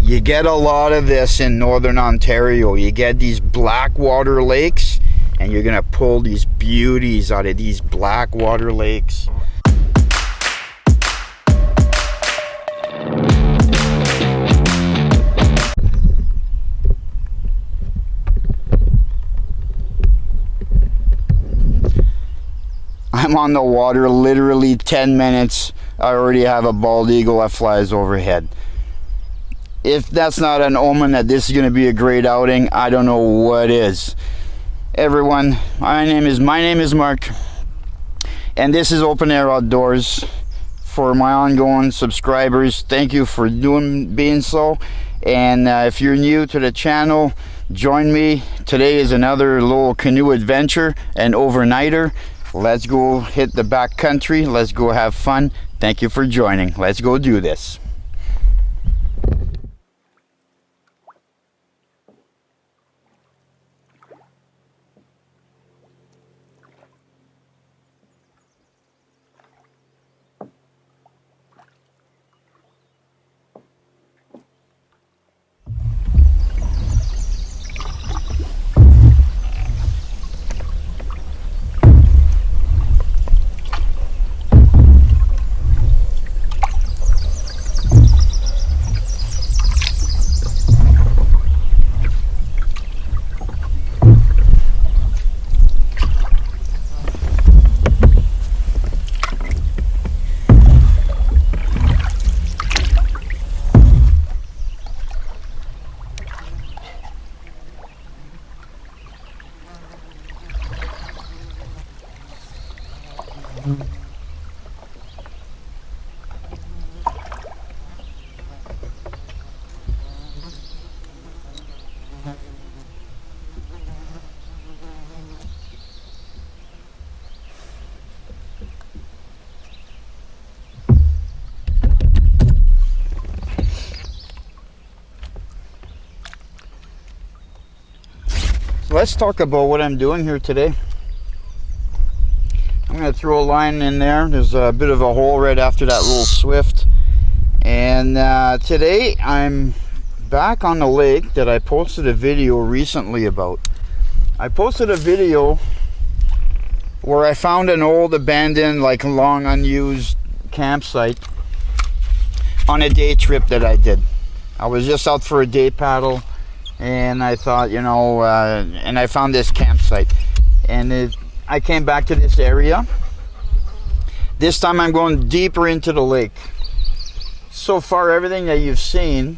You get a lot of this in northern Ontario. You get these black water lakes, and you're gonna pull these beauties out of these black water lakes. I'm on the water literally 10 minutes. I already have a bald eagle that flies overhead. If that's not an omen that this is going to be a great outing, I don't know what is. Everyone, my name is Mark, and this is Open Air Outdoors. For my ongoing subscribers, thank you for being so. And if you're new to the channel, join me. Today is another little canoe adventure, an overnighter. Let's go hit the back country. Let's go have fun. Thank you for joining. Let's go do this. Let's talk about what I'm doing here today. I'm going to throw a line in there. There's a bit of a hole right after that little swift. And today I'm back on the lake that I posted a video recently about. I posted a video where I found an old abandoned, like long unused campsite on a day trip that I did. I was just out for a day paddle. And I thought, you know, and I found this campsite, and I came back to this area. This time I'm going deeper into the lake. So far, everything that you've seen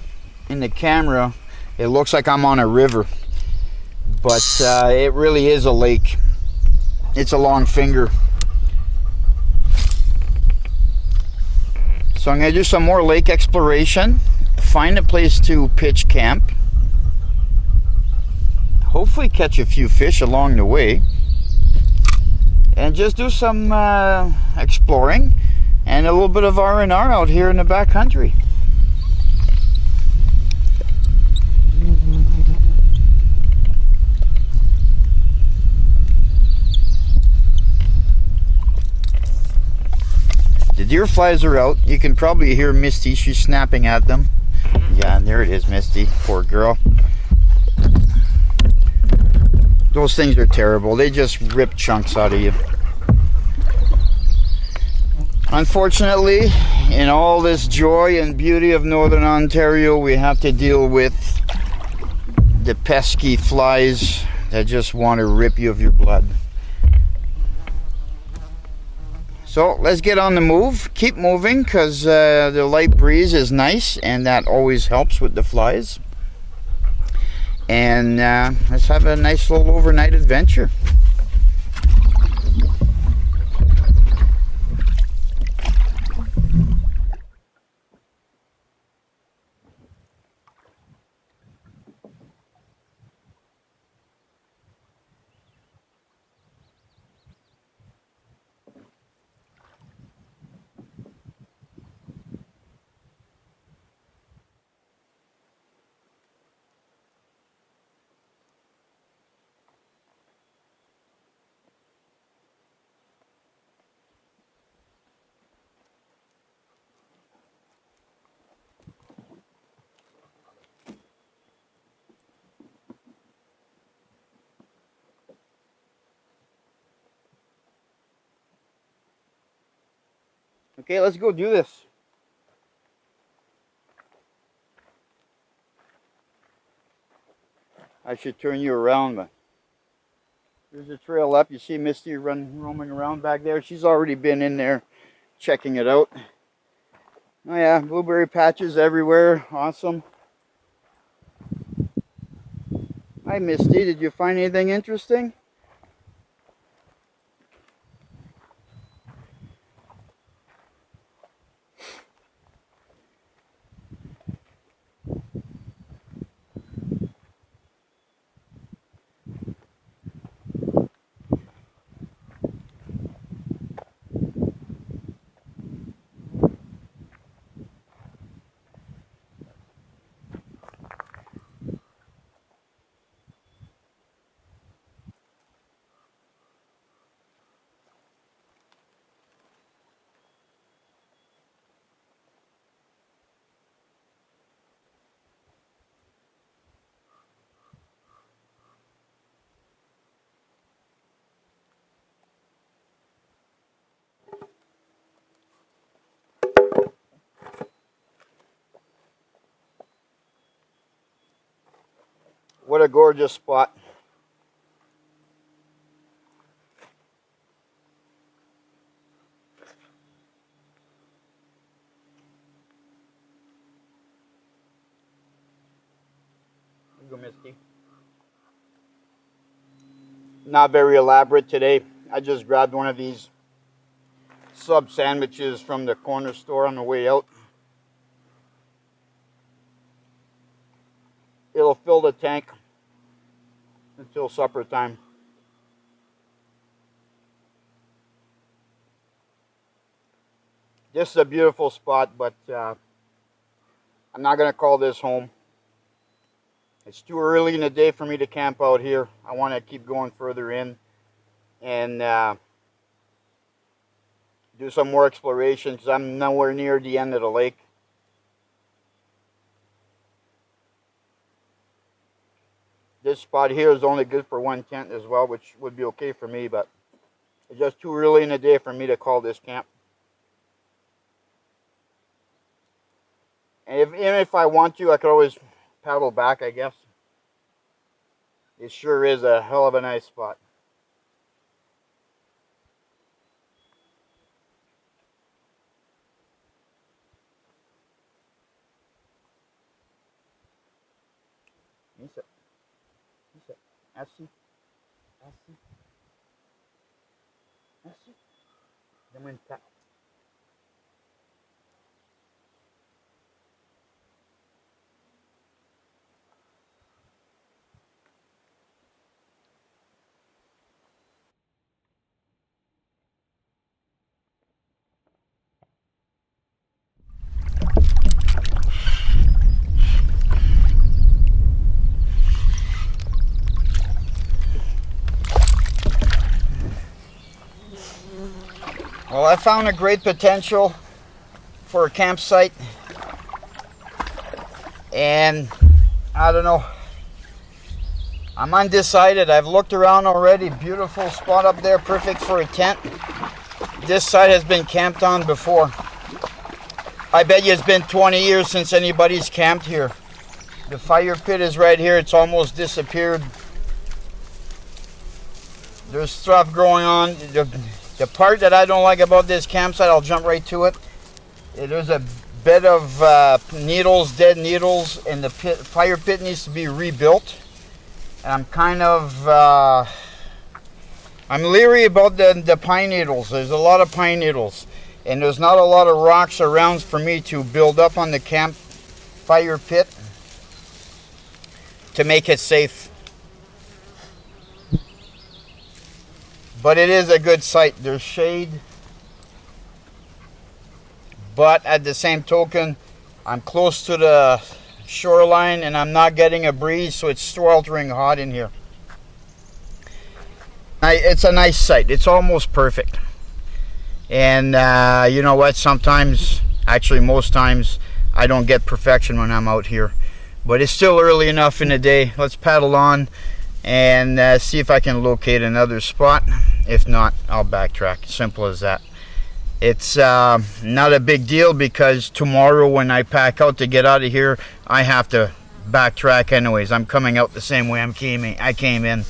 in the camera, it looks like I'm on a river, but it really is a lake. It's a long finger. So I'm going to do some more lake exploration, find a place to pitch camp, hopefully catch a few fish along the way, and just do some exploring and a little bit of R&R out here in the back country. The deer flies are out. You can probably hear Misty. She's snapping at them. Yeah, and there it is, Misty. Poor girl. Those things are terrible. They just rip chunks out of you. Unfortunately, in all this joy and beauty of northern Ontario, we have to deal with the pesky flies that just want to rip you of your blood. So let's get on the move. Keep moving, because the light breeze is nice, and that always helps with the flies. And let's have a nice little overnight adventure. Okay, let's go do this. I should turn you around, but there's a trail up. You see Misty roaming around back there. She's already been in there checking it out. Oh yeah, blueberry patches everywhere. Awesome. Hi Misty, did you find anything interesting? What a gorgeous spot. Here you go, Misty. Not very elaborate today. I just grabbed one of these sub sandwiches from the corner store on the way out. It'll fill the tank until supper time. This is a beautiful spot, but I'm not going to call this home. It's too early in the day for me to camp out here. I want to keep going further in and do some more exploration because I'm nowhere near the end of the lake. This spot here is only good for one tent as well, which would be okay for me, but it's just too early in the day for me to call this camp. And even if I want to, I could always paddle back, I guess. It sure is a hell of a nice spot. Assis. Donne-moi une tape. Well, I found a great potential for a campsite, and I don't know, I'm undecided. I've looked around already. Beautiful spot up there, perfect for a tent. This site has been camped on before. I bet you it's been 20 years since anybody's camped here. The fire pit is right here. It's almost disappeared. There's stuff growing on. The part that I don't like about this campsite, I'll jump right to it. There's a bed of needles, dead needles, and the fire pit needs to be rebuilt. And I'm kind of, I'm leery about the pine needles. There's a lot of pine needles. And there's not a lot of rocks around for me to build up on the campfire pit to make it safe. But it is a good site. There's shade. But at the same token, I'm close to the shoreline and I'm not getting a breeze, so it's sweltering hot in here. It's a nice site. It's almost perfect. And you know what? Sometimes, actually most times, I don't get perfection when I'm out here. But it's still early enough in the day. Let's paddle on and see if I can locate another spot. If not, I'll backtrack. Simple as that. It's not a big deal because tomorrow when I pack out to get out of here, I have to backtrack anyways. I'm coming out the same way I came in.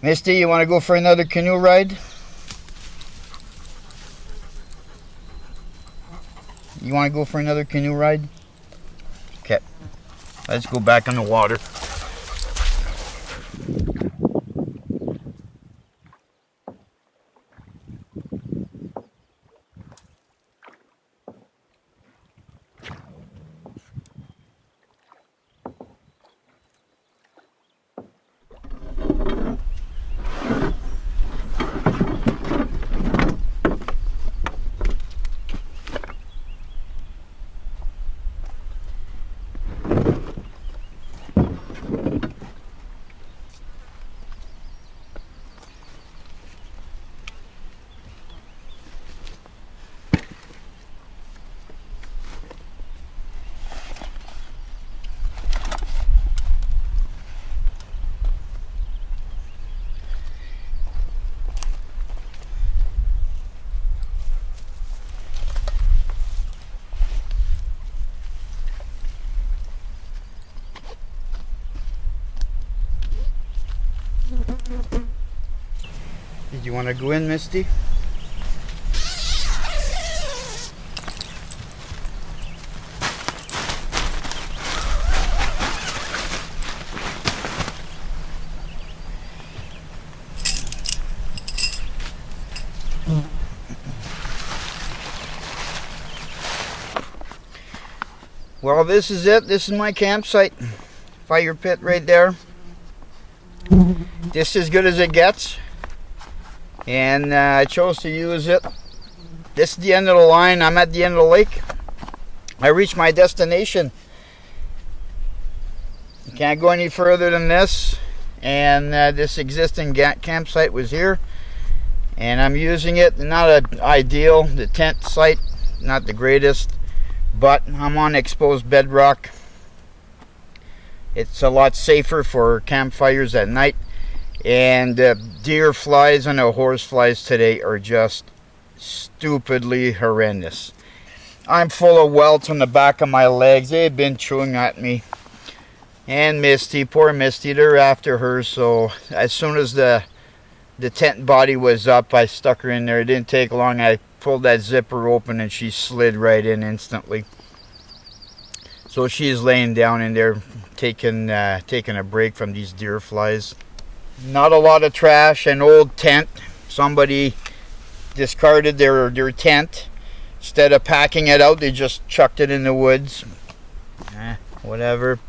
Misty, you want to go for another canoe ride? You want to go for another canoe ride? Okay, let's go back on the water. Did you want to go in, Misty? Well, this is it. This is my campsite. Fire pit right there. This is as good as it gets. And I chose to use it. This is the end of the line. I'm at the end of the lake. I reached my destination. You can't go any further than this. And this existing campsite was here. And I'm using it. Not ideal. The tent site, not the greatest. But I'm on exposed bedrock. It's a lot safer for campfires at night. And deer flies and the horse flies today are just stupidly horrendous. I'm full of welts on the back of my legs. They've been chewing at me. And Misty, poor Misty, they're after her. So as soon as the tent body was up, I stuck her in there. It didn't take long. I pulled that zipper open and she slid right in instantly. So she's laying down in there taking a break from these deer flies. Not a lot of trash. An old tent. Somebody discarded their tent. Instead of packing it out, they just chucked it in the woods. Whatever.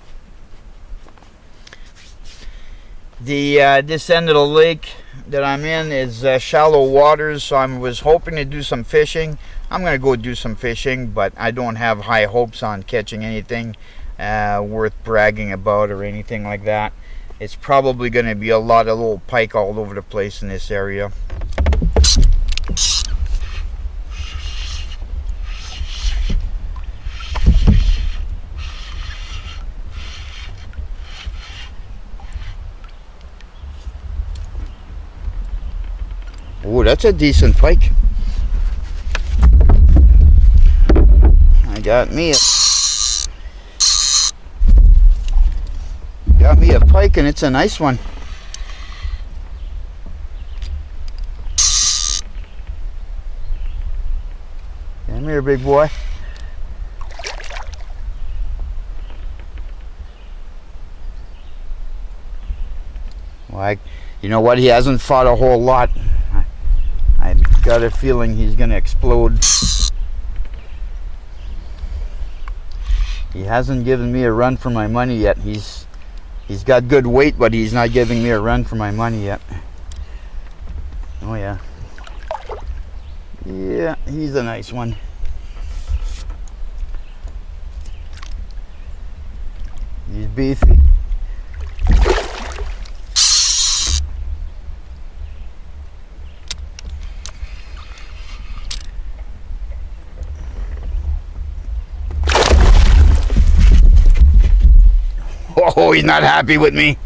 This end of the lake that I'm in is shallow waters, so I was hoping to do some fishing. I'm going to go do some fishing, but I don't have high hopes on catching anything worth bragging about or anything like that. It's probably going to be a lot of little pike all over the place in this area. Oh, that's a decent pike. I got me a pike, and it's a nice one. Come here, big boy. Well, you know what? He hasn't fought a whole lot. I've got a feeling he's going to explode. He hasn't given me a run for my money yet. He's got good weight, but he's not giving me a run for my money yet. Oh yeah. Yeah, he's a nice one. He's beefy. Oh, he's not happy with me.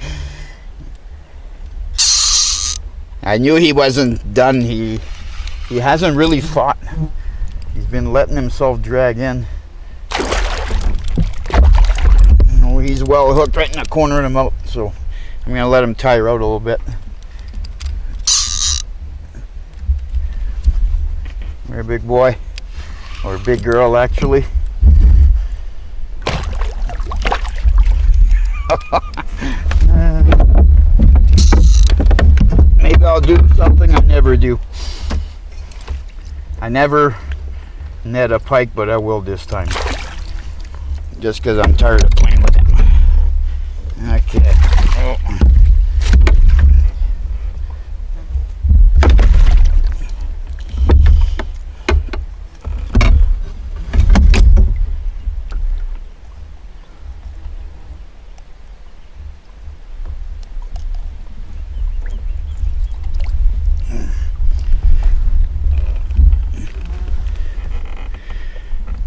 I knew he wasn't done. He He hasn't really fought. He's been letting himself drag in. He's well hooked right in the corner of the mouth, so I'm going to let him tire out a little bit. You're a big boy, or a big girl actually. Maybe I'll do something I never do. I never net a pike, but I will this time. Just because I'm tired of playing with him. Okay. Oh.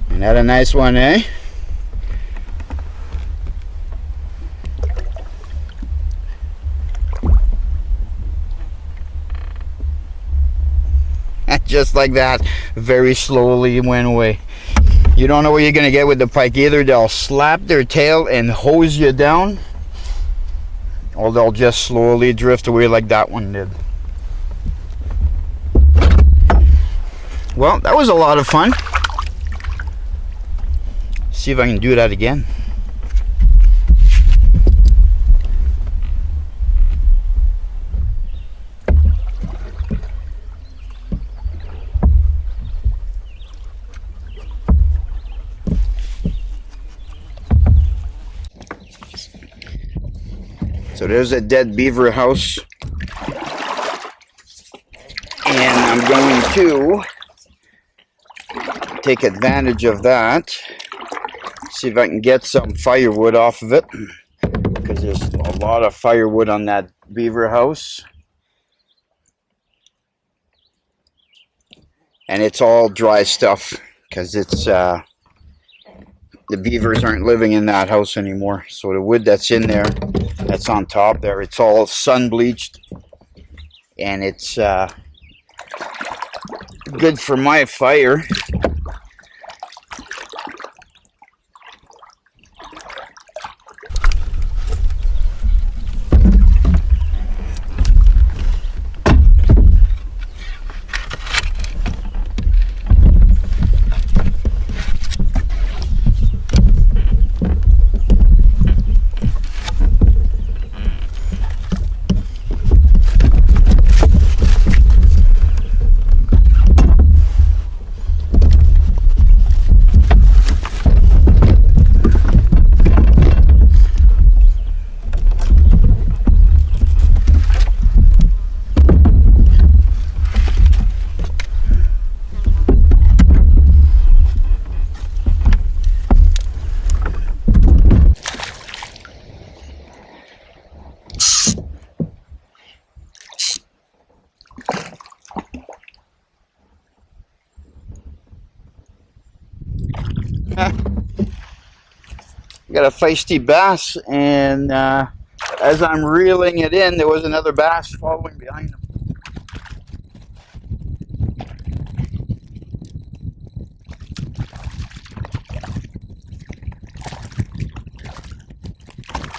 Isn't that a nice one, eh? Just like that, very slowly it went away. You don't know what you're going to get with the pike. Either they'll slap their tail and hose you down, or they'll just slowly drift away like that one did. Well, that was a lot of fun. See if I can do that again. So there's a dead beaver house, and I'm going to take advantage of that, see if I can get some firewood off of it, because there's a lot of firewood on that beaver house, and it's all dry stuff because it's the beavers aren't living in that house anymore. So the wood that's in there, that's on top there, it's all sun bleached, and it's good for my fire. Got a feisty bass, and as I'm reeling it in, there was another bass following behind him.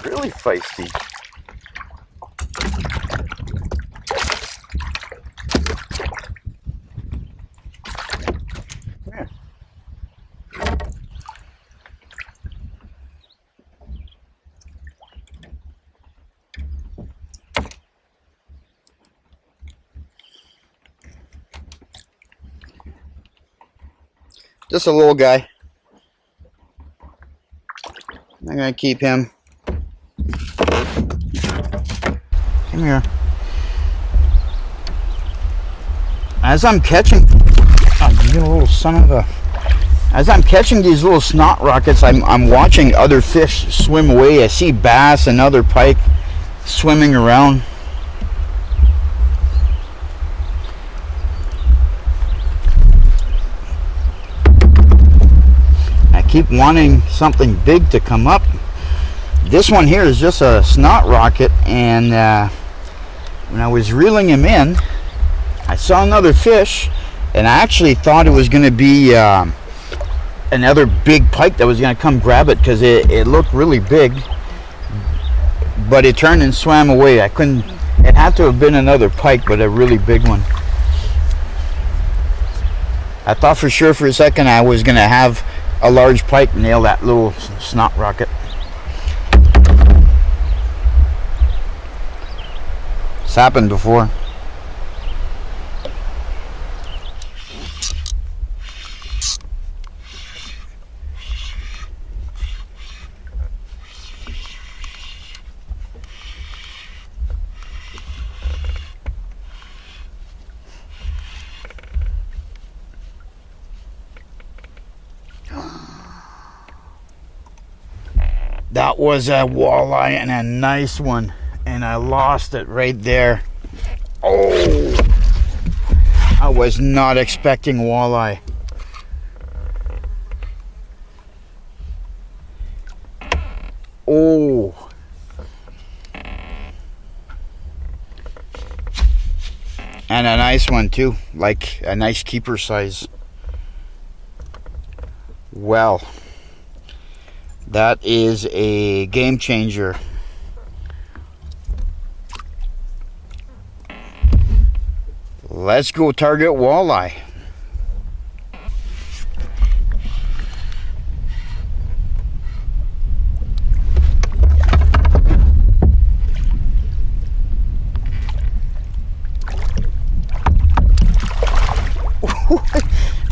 Really feisty. Come here. Just a little guy. I'm gonna keep him. Come here. As I'm catching, oh, you little son of a. As I'm catching these little snot rockets, I'm watching other fish swim away. I see bass and other pike swimming around. Keep wanting something big to come up. This one here is just a snot rocket, and when I was reeling him in, I saw another fish, And I actually thought it was going to be another big pike that was going to come grab it, because it looked really big, but it turned and swam away. I couldn't, it had to have been another pike, but a really big one. I thought for sure for a second I was going to have a large pike nail that little snot rocket. It's happened before. That was a walleye, and a nice one, and I lost it right there. Oh, I was not expecting walleye. Oh, and a nice one too, like a nice keeper size. Well, that is a game changer. Let's go target walleye.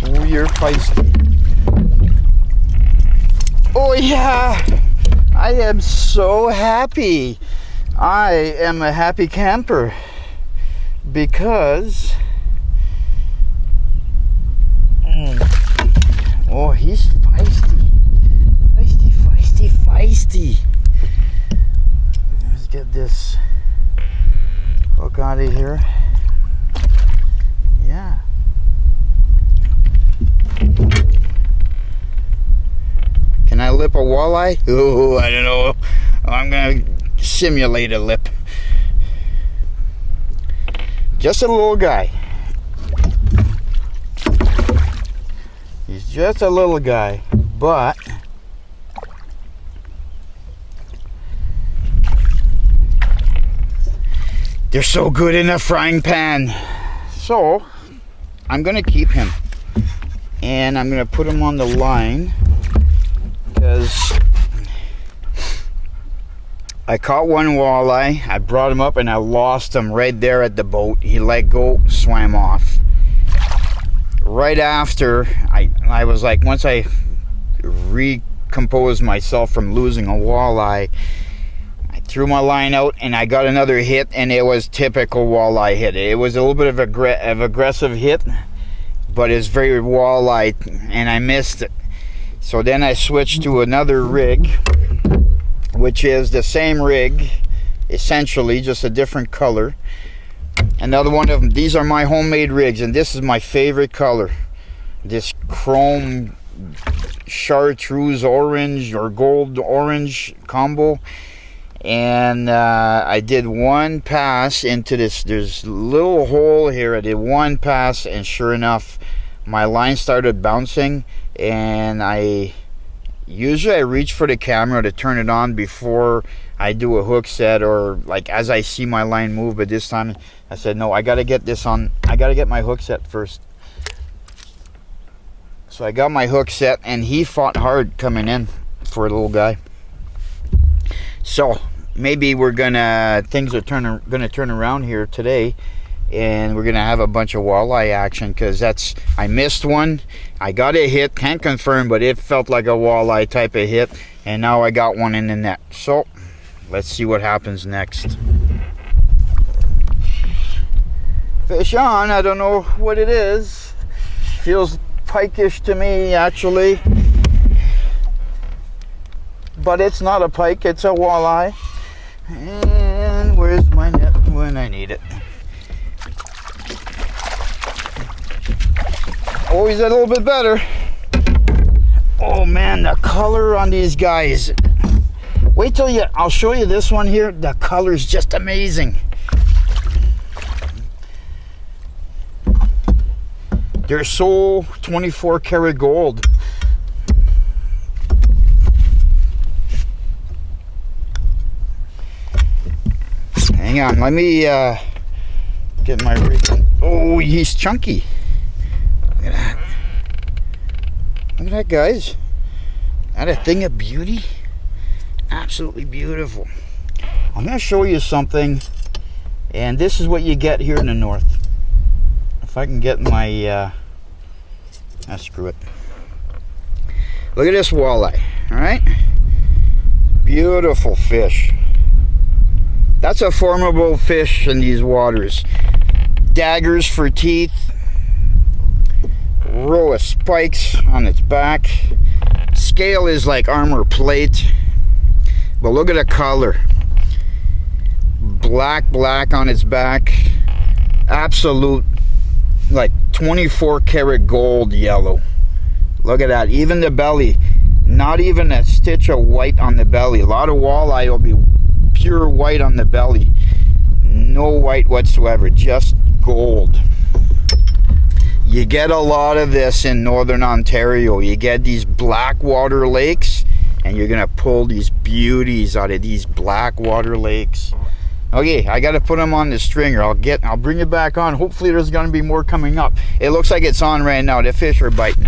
Oh, you're feisty. Oh yeah, I am so happy. I am a happy camper because oh, he's feisty. Feisty. Let's get this hook out of here. Yeah. Can I lip a walleye? Oh, I don't know. I'm gonna simulate a lip. Just a little guy. He's just a little guy, but they're so good in a frying pan. So I'm gonna keep him, and I'm gonna put him on the line, because I caught one walleye, I brought him up, and I lost him right there at the boat. He let go, swam off. Right after, I was like, once I recomposed myself from losing a walleye, I threw my line out and I got another hit, and it was typical walleye hit. It was a little bit of aggressive hit, but it's very walleye, and I missed it. So then I switched to another rig, which is the same rig, essentially, just a different color. Another one of them. These are my homemade rigs, and this is my favorite color. This chrome chartreuse orange or gold orange combo. And I did one pass into this. There's a little hole here. I did one pass, and sure enough, my line started bouncing, and I reach for the camera to turn it on before I do a hook set, or like as I see my line move. But this time I said, no, I gotta get this on. I gotta get my hook set first. So I got my hook set, and he fought hard coming in for a little guy. So maybe things are gonna turn around here today, and we're gonna have a bunch of walleye action, because I missed one. I got a hit, can't confirm, but it felt like a walleye type of hit, and now I got one in the net. So let's see what happens next. Fish on. I don't know what it is. Feels pike-ish to me, actually, but it's not a pike, it's a walleye. And where's my net when I need it? Oh, he's a little bit better. Oh man, the color on these guys. Wait till I'll show you this one here. The color's just amazing. They're so 24 karat gold. Hang on, let me get my rig. Oh, he's chunky. Look at that. Look at that, guys. That a thing of beauty? Absolutely beautiful. I'm going to show you something, and this is what you get here in the north. If I can get my screw it. Look at this walleye. All right, beautiful fish. That's a formidable fish in these waters. Daggers for teeth, row of spikes on its back. Scale is like armor plate, but look at the color. Black on its back. Absolute, like 24 karat gold yellow. Look at that. Even the belly, not even a stitch of white on the belly. A lot of walleye will be pure white on the belly. No white whatsoever, just gold. You get a lot of this in northern Ontario. You get these black water lakes, and you're gonna pull these beauties out of these black water lakes. Okay, I gotta put them on the stringer. I'll bring it back on. Hopefully there's gonna be more coming up. It looks like it's on right now. The fish are biting.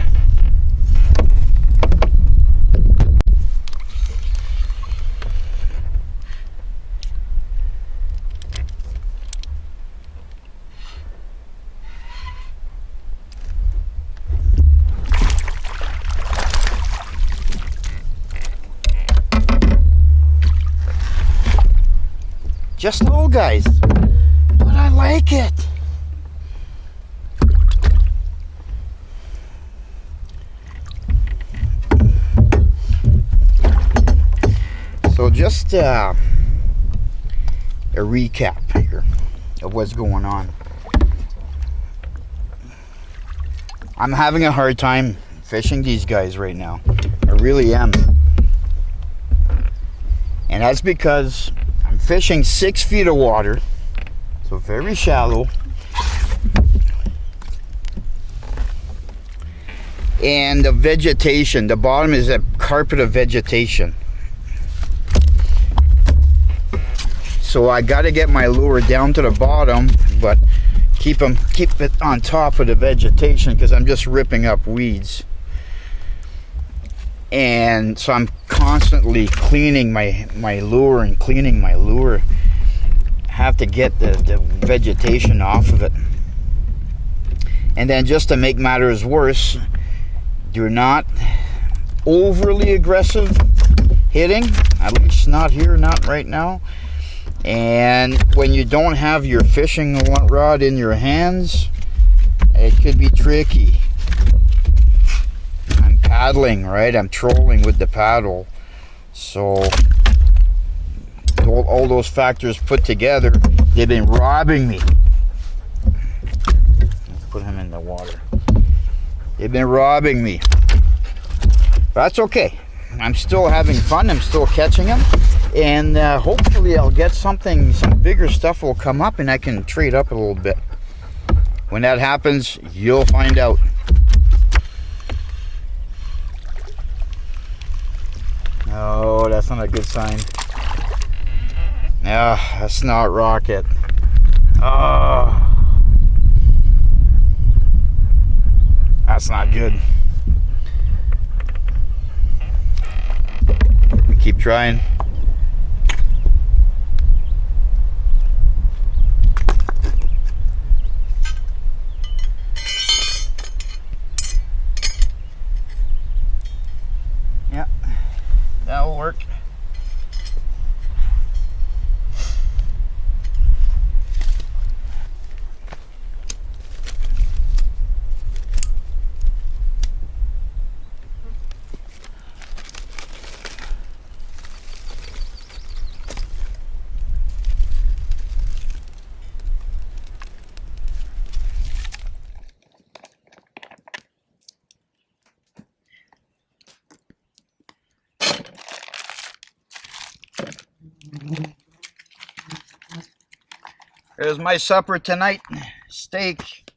Just low, guys, but I like it. So just a recap here of what's going on. I'm having a hard time fishing these guys right now. I really am. And that's because I'm fishing 6 feet of water, so very shallow, and the vegetation, the bottom is a carpet of vegetation. So I got to get my lure down to the bottom, but keep it on top of the vegetation, because I'm just ripping up weeds. And so I'm constantly cleaning my lure and cleaning my lure. Have to get the vegetation off of it. And then, just to make matters worse, do not overly aggressive hitting, at least not here, not right now. And when you don't have your fishing rod in your hands, it could be tricky. I'm paddling, right? I'm trolling with the paddle. So all those factors put together, they've been robbing me. Let's put him in the water. They've been robbing me. But that's okay. I'm still having fun. I'm still catching them. And hopefully I'll get something, some bigger stuff will come up, and I can trade up a little bit. When that happens, you'll find out. Oh, that's not a good sign. Ah, that's not rocket. Oh, that's not good. We keep trying. Yeah, that'll work. There's my supper tonight. Steak.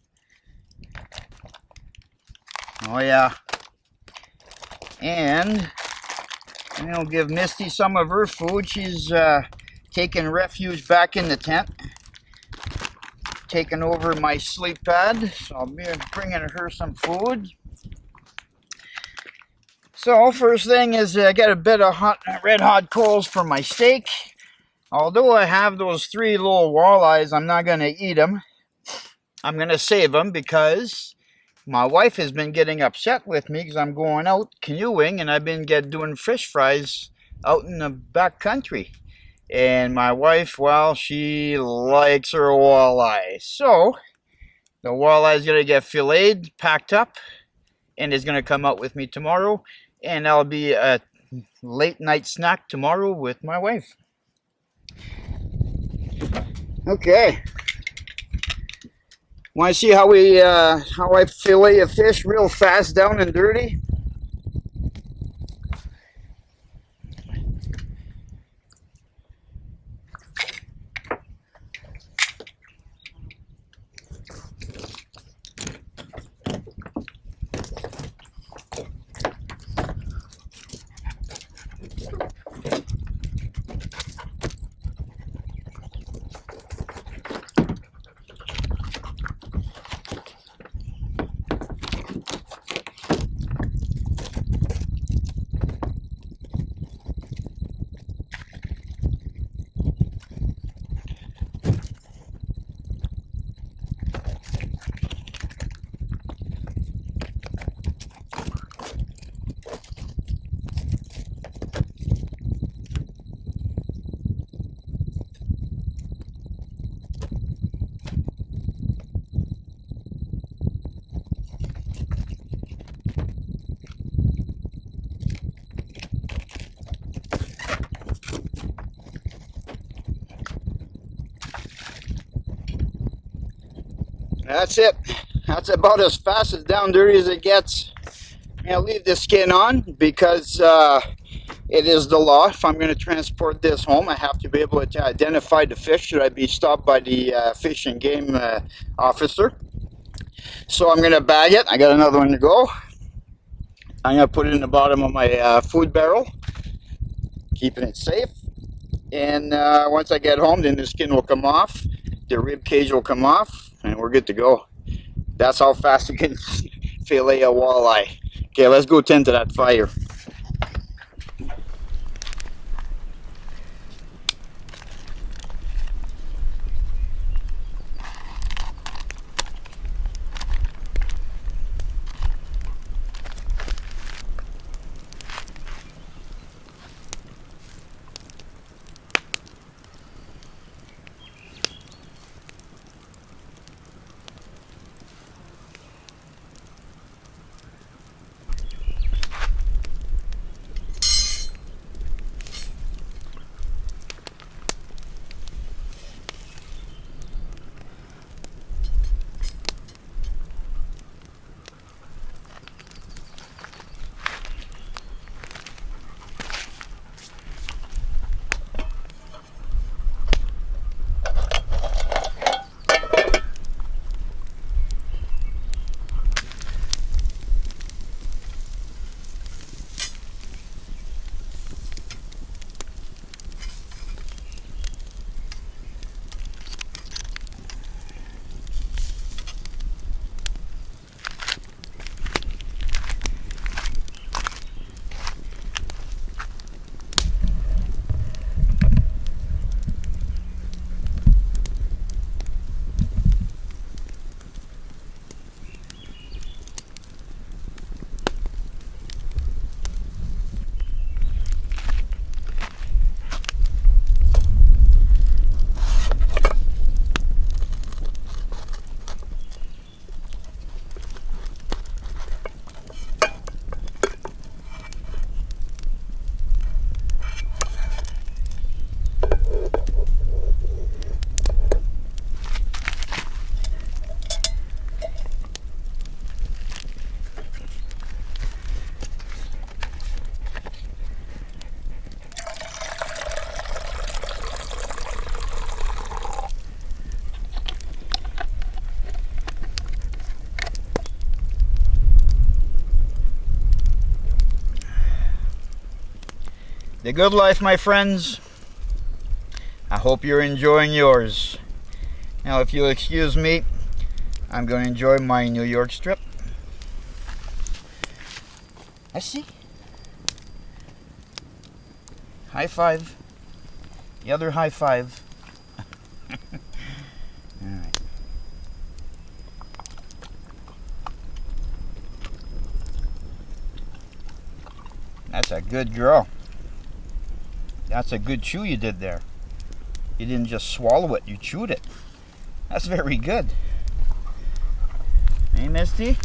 Oh yeah. And I'll give Misty some of her food. She's taking refuge back in the tent, taking over my sleep pad. So I'll be bringing her some food. So first thing is I got a bit of red hot coals for my steak. Although I have those 3 little walleyes, I'm not going to eat them. I'm going to save them because my wife has been getting upset with me because I'm going out canoeing and I've been doing fish fries out in the back country. And my wife, well, she likes her walleye. So the walleye is going to get filleted, packed up, and is going to come out with me tomorrow. And that'll be a late night snack tomorrow with my wife. Okay. Want to see how I fillet a fish real fast, down and dirty? That's it. That's about as fast as down dirty as it gets. I'll leave the skin on because it is the law. If I'm going to transport this home, I have to be able to identify the fish should I be stopped by the fish and game officer. So I'm going to bag it. I got another one to go. I'm going to put it in the bottom of my food barrel, keeping it safe. And once I get home, then the skin will come off, the rib cage will come off, and we're good to go. That's how fast you can fillet a walleye. Okay, let's go tend to that fire. The good life, my friends. I hope you're enjoying yours. Now, if you'll excuse me, I'm going to enjoy my New York strip. I see. High five. The other high five. Alright. That's a good girl. That's a good chew you did there. You didn't just swallow it, you chewed it. That's very good. Hey, Misty?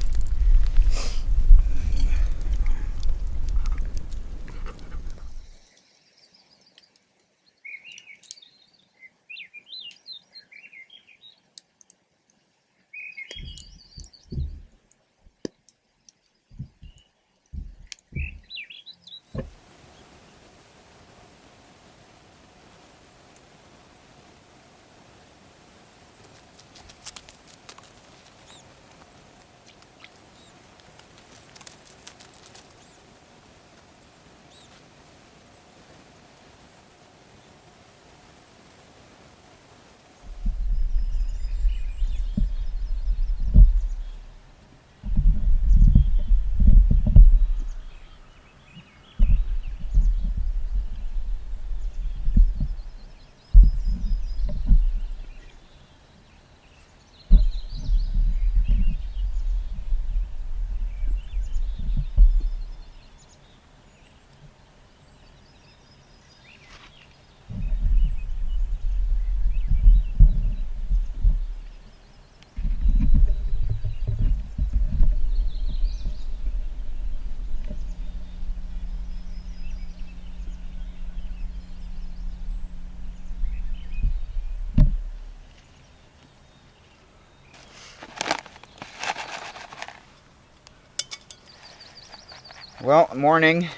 Well, morning.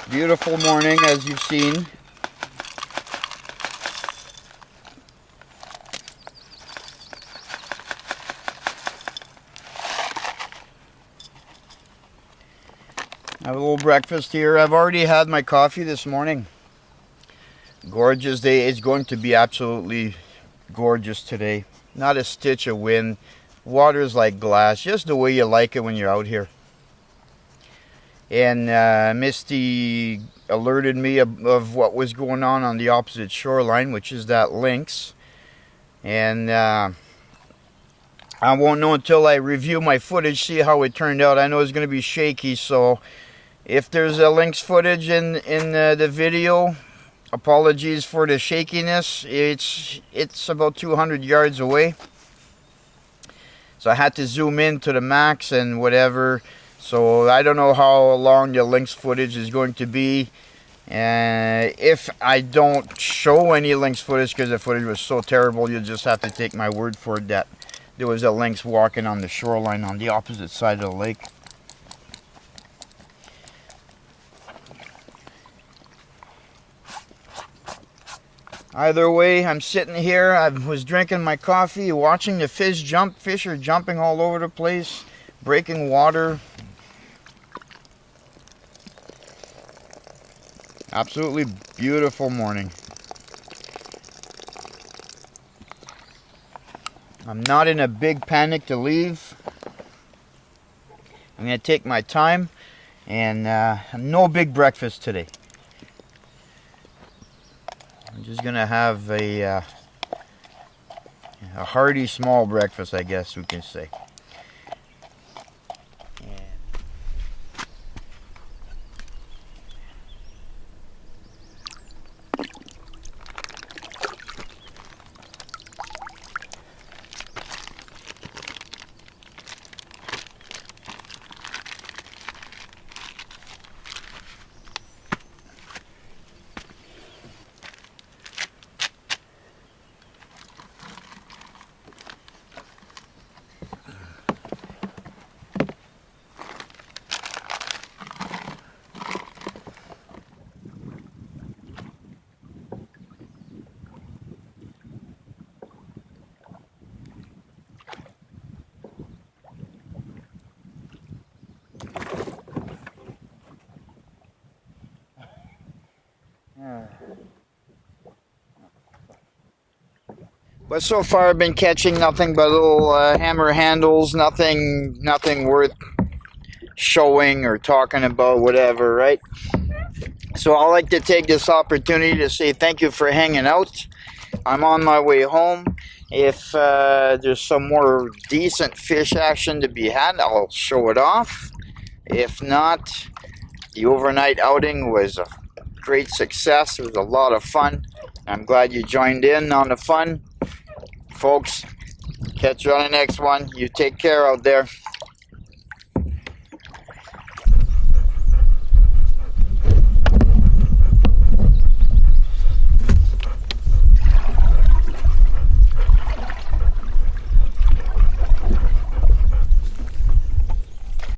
Beautiful morning, as you've seen. Have a little breakfast here. I've already had my coffee this morning. Gorgeous day. It's going to be absolutely gorgeous today. Not a stitch of wind. Water's like glass, just the way you like it when you're out here. And Misty alerted me of what was going on the opposite shoreline, which is that lynx. And I won't know until I review my footage, see how it turned out. I know it's going to be shaky, so if there's a lynx footage in the video, apologies for the shakiness. It's about 200 yards away, so I had to zoom in to the max and whatever. So I don't know how long the lynx footage is going to be. If I don't show any lynx footage because the footage was so terrible, you'll just have to take my word for it that there was a lynx walking on the shoreline on the opposite side of the lake. Either way, I'm sitting here. I was drinking my coffee, watching the fish jump. Fish are jumping all over the place, breaking water. Absolutely beautiful morning. I'm not in a big panic to leave. I'm going to take my time, and no big breakfast today. I'm just going to have a hearty small breakfast, I guess we can say. But so far I've been catching nothing but little hammer handles, nothing worth showing or talking about, whatever, right? So I'd like to take this opportunity to say thank you for hanging out. I'm on my way home. If there's some more decent fish action to be had, I'll show it off. If not, the overnight outing was a great success. It was a lot of fun. I'm glad you joined in on the fun. Folks, catch you on the next one. You take care out there.